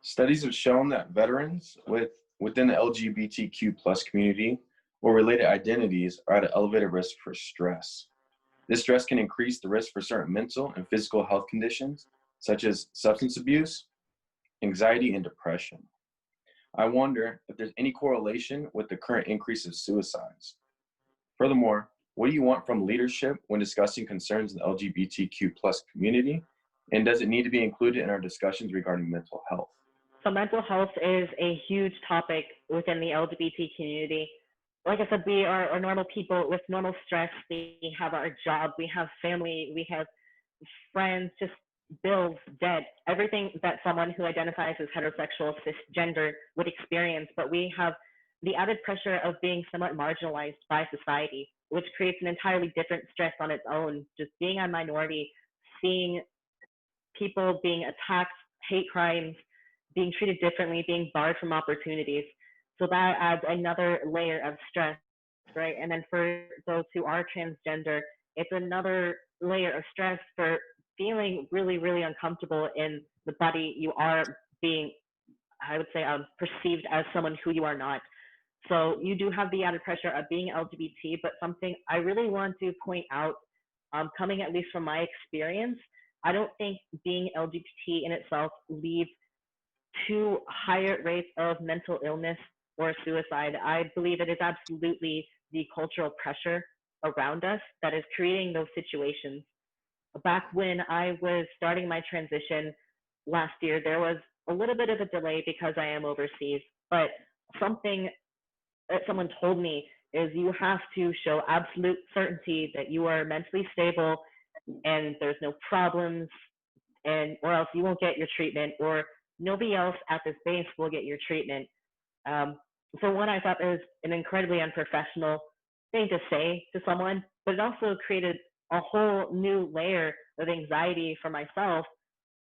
Studies have shown that veterans within the LGBTQ plus community or related identities are at an elevated risk for stress. This stress can increase the risk for certain mental and physical health conditions, such as substance abuse, anxiety, and depression. I wonder if there's any correlation with the current increase of suicides. Furthermore, what do you want from leadership when discussing concerns in the LGBTQ plus community? And does it need to be included in our discussions regarding mental health? So mental health is a huge topic within the LGBT community. Like I said, we are normal people with normal stress. We have our job, we have family, we have friends, just bills, debt, everything that someone who identifies as heterosexual, cisgender would experience. But we have the added pressure of being somewhat marginalized by society, which creates an entirely different stress on its own. Just being a minority, seeing people being attacked, hate crimes, being treated differently, being barred from opportunities. So that adds another layer of stress, right? And then for those who are transgender, it's another layer of stress for feeling really, really uncomfortable in the body you are being, I would say, perceived as someone who you are not. So you do have the added pressure of being LGBT, but something I really want to point out, coming at least from my experience, I don't think being LGBT in itself leads to higher rates of mental illness or suicide. I believe it is absolutely the cultural pressure around us that is creating those situations. Back when I was starting my transition last year, there was a little bit of a delay because I am overseas, but something that someone told me is you have to show absolute certainty that you are mentally stable and there's no problems, and or else you won't get your treatment, or nobody else at this base will get your treatment. So one, I thought was an incredibly unprofessional thing to say to someone, but it also created a whole new layer of anxiety for myself,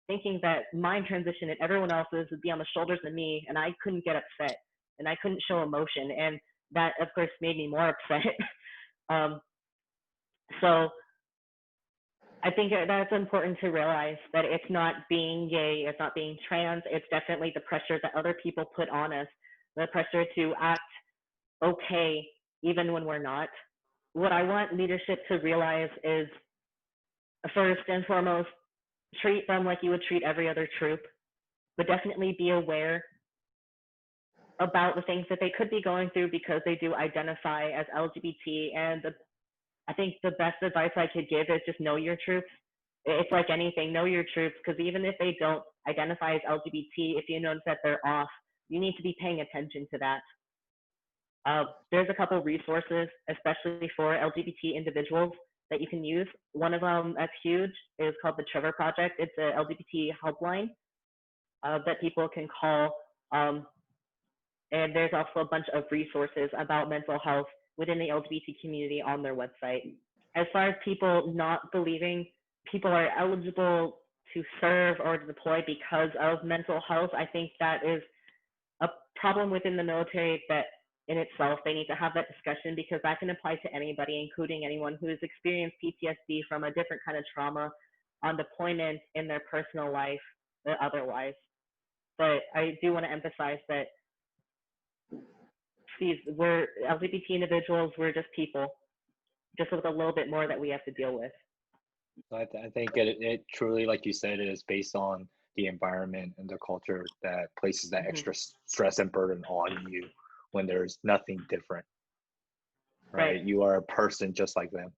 thinking that my transition and everyone else's would be on the shoulders of me, and I couldn't get upset and I couldn't show emotion, and that of course made me more upset. So I think that's important to realize that it's not being gay, it's not being trans, it's definitely the pressure that other people put on us, the pressure to act okay even when we're not. What I want leadership to realize is, first and foremost, treat them like you would treat every other troop, but definitely be aware about the things that they could be going through because they do identify as LGBT. And I think the best advice I could give is just know your troops. It's like anything, know your troops, because even if they don't identify as LGBT, if you notice that they're off, you need to be paying attention to that. There's a couple resources, especially for LGBT individuals, that you can use. One of them that's huge is called the Trevor Project. It's an LGBT helpline that people can call. And there's also a bunch of resources about mental health within the LGBT community on their website. As far as people not believing people are eligible to serve or to deploy because of mental health, I think that is a problem within the military that in itself they need to have that discussion, because that can apply to anybody, including anyone who has experienced PTSD from a different kind of trauma on deployment in their personal life or otherwise. But I do want to emphasize that we're LGBT individuals, we're just people, just with a little bit more that we have to deal with. I think it truly, like you said, it is based on the environment and the culture that places that extra stress and burden on you when there's nothing different, right? You are a person just like them.